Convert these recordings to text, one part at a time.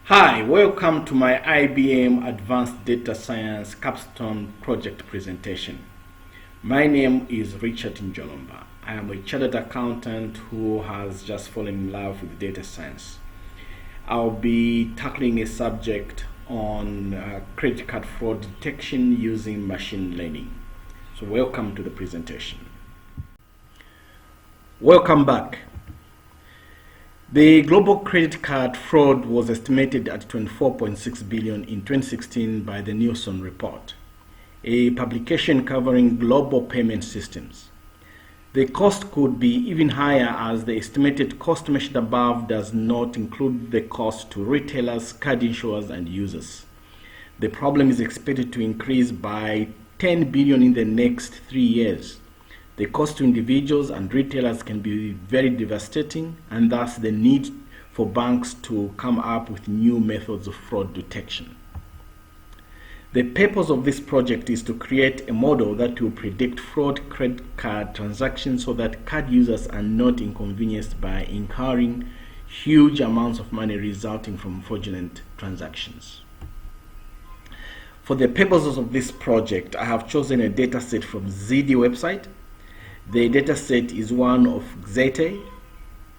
Hi, welcome to my IBM Advanced Data Science Capstone project presentation. My name is Richard Njolomba. I am a chartered accountant who has just fallen in love with data science. I'll be tackling a subject on credit card fraud detection using machine learning. So welcome to the presentation. Welcome back. The global credit card fraud was estimated at 24.6 billion in 2016 by the Nielsen report, a publication covering global payment systems. The cost could be even higher, as the estimated cost mentioned above does not include the cost to retailers, card issuers, and users. The problem is expected to increase by 10 billion in the next 3 years. The cost to individuals and retailers can be very devastating, and thus the need for banks to come up with new methods of fraud detection. The purpose of this project is to create a model that will predict fraud credit card transactions so that card users are not inconvenienced by incurring huge amounts of money resulting from fraudulent transactions. For the purposes of this project, I have chosen a dataset from ZD website. The dataset is one of Xete,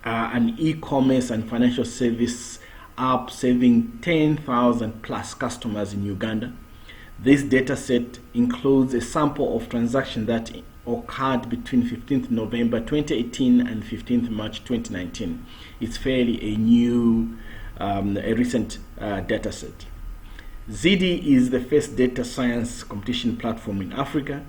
an e-commerce and financial service app serving 10,000 plus customers in Uganda. This dataset includes a sample of transactions that occurred between 15th November 2018 and 15th March 2019. It's fairly a new, a recent dataset. ZD is the first data science competition platform in Africa.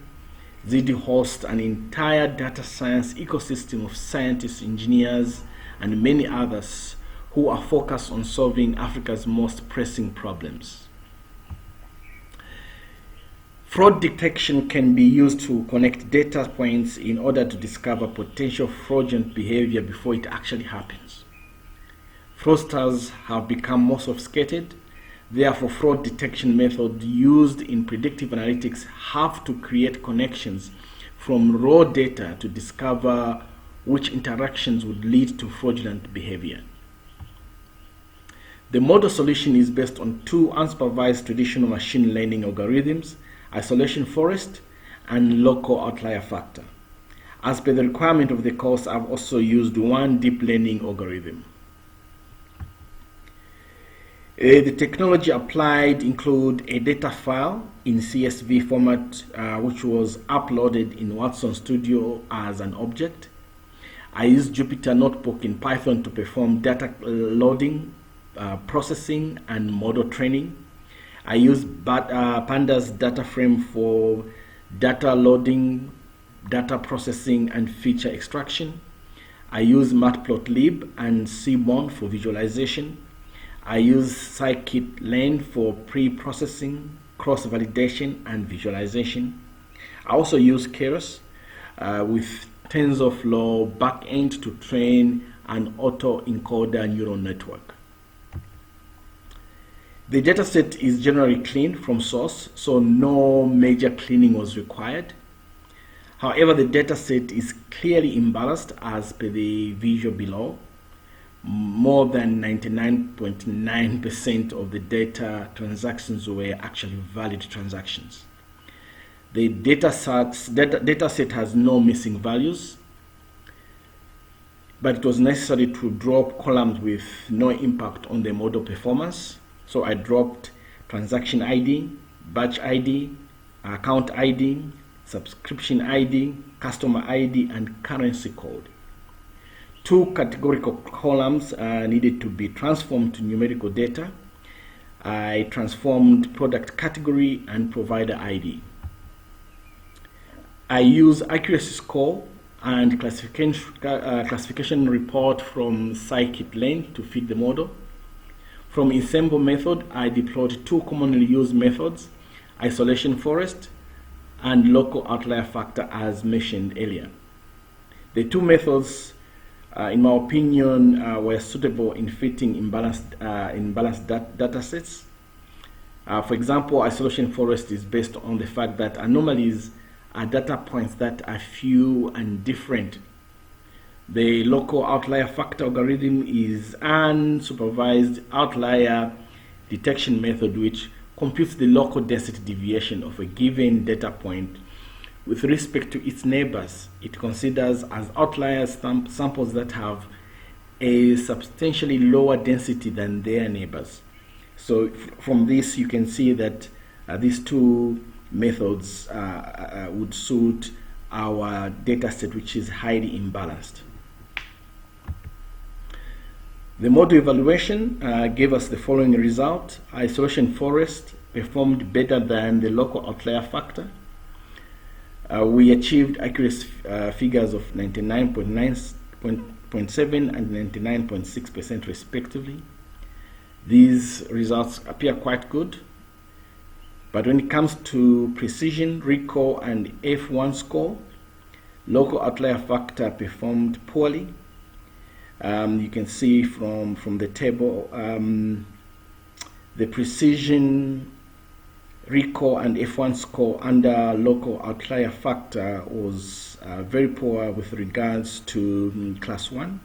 ZD hosts an entire data science ecosystem of scientists, engineers, and many others who are focused on solving Africa's most pressing problems. Fraud detection can be used to connect data points in order to discover potential fraudulent behavior before it actually happens. Fraudsters have become more sophisticated. Therefore, fraud detection methods used in predictive analytics have to create connections from raw data to discover which interactions would lead to fraudulent behavior. The model solution is based on two unsupervised traditional machine learning algorithms, isolation forest and local outlier factor. As per the requirement of the course, I've also used one deep learning algorithm. The technology applied include a data file in CSV format, which was uploaded in Watson Studio as an object. I used Jupyter Notebook in Python to perform data loading, processing, and model training. I used Pandas data frame for data loading, data processing, and feature extraction. I used Matplotlib and Seaborn for visualization. I use scikit-learn for pre-processing, cross-validation, and visualization. I also use Keras with TensorFlow backend to train an auto-encoder neural network. The dataset is generally clean from source, so no major cleaning was required. However, the dataset is clearly imbalanced as per the visual below. More than 99.9% of the data transactions were actually valid transactions. The dataset has no missing values, but it was necessary to drop columns with no impact on the model performance. So I dropped transaction ID, batch ID, account ID, subscription ID, customer ID, and currency code. Two categorical columns needed to be transformed to numerical data. I transformed product category and provider ID. I use accuracy score and classification report from scikit-learn to feed the model. From ensemble method, I deployed two commonly used methods, isolation forest and local outlier factor, as mentioned earlier. The two methods, in my opinion, were suitable in fitting imbalanced data sets. For example, isolation forest is based on the fact that anomalies are data points that are few and different. The local outlier factor algorithm is unsupervised outlier detection method, which computes the local density deviation of a given data point with respect to its neighbors. It considers as outliers samples that have a substantially lower density than their neighbors. So from this you can see that these two methods would suit our data set, which is highly imbalanced. The model evaluation gave us the following result. Isolation forest performed better than the local outlier factor. We achieved accuracy figures of 99.7% and 99.6% respectively. These results appear quite good, but when it comes to precision, recall, and F1 score, local outlier factor performed poorly. You can see from the table the precision, recall, and F1 score under local outlier factor was very poor with regards to class 1.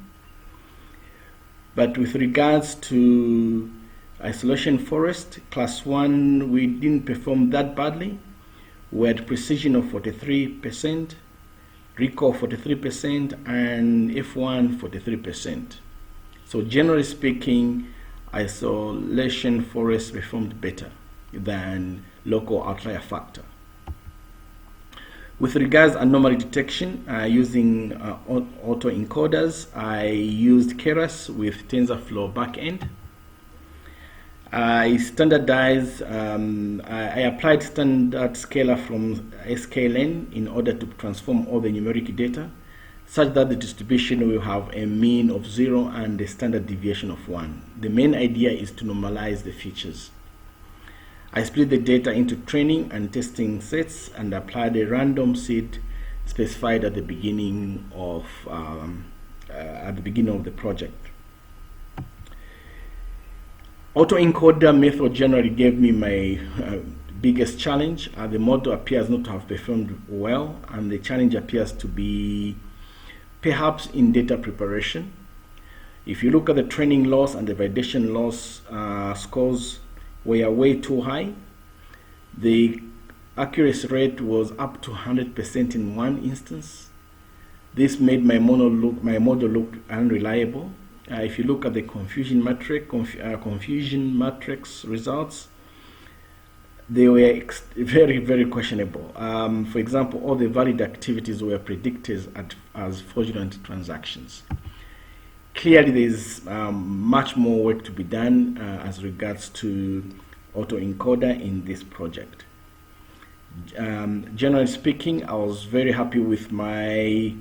But with regards to isolation forest, class 1, we didn't perform that badly. We had precision of 43%, recall 43%, and F1 43%. So generally speaking, isolation forest performed better than local outlier factor. With regards anomaly detection, using autoencoders, I used Keras with TensorFlow backend. I standardized, I applied standard scalar from sklearn in order to transform all the numeric data such that the distribution will have a mean of 0 and a standard deviation of 1. The main idea is to normalize the features. I split the data into training and testing sets and applied a random seed specified at the beginning of the project. Autoencoder method generally gave me my biggest challenge. The model appears not to have performed well, and the challenge appears to be perhaps in data preparation. If you look at the training loss and the validation loss scores, were way too high. The accuracy rate was up to 100% in one instance. This made my model look unreliable. If you look at the confusion matrix results, they were very, very questionable. For example, all the valid activities were predicted as fraudulent transactions. Clearly, there's much more work to be done as regards to autoencoder in this project. Generally speaking, I was very happy with my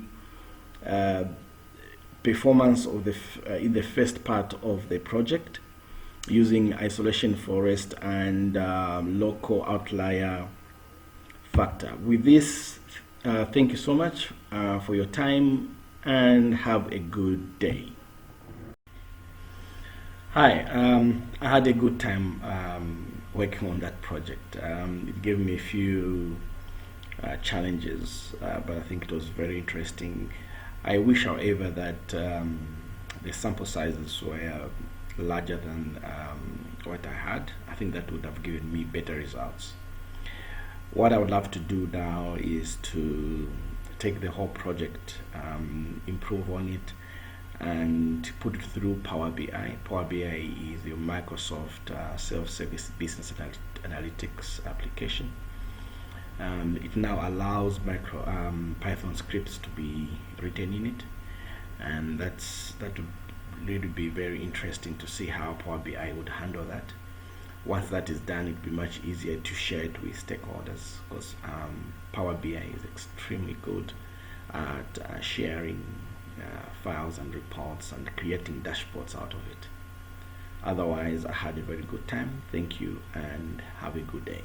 performance of in the first part of the project using isolation forest and local outlier factor. With this, thank you so much for your time and have a good day. Hi, I had a good time working on that project. It gave me a few challenges, but I think it was very interesting. I wish, however, that the sample sizes were larger than what I had. I think that would have given me better results. What I would love to do now is to take the whole project, improve on it, and put it through Power BI. Power BI is the Microsoft self-service business analytics application. It now allows Python scripts to be written in it, and that would really be very interesting to see how Power BI would handle that. Once that is done, it will be much easier to share it with stakeholders, because Power BI is extremely good at sharing files and reports and creating dashboards out of it. Otherwise, I had a very good time. Thank you and have a good day.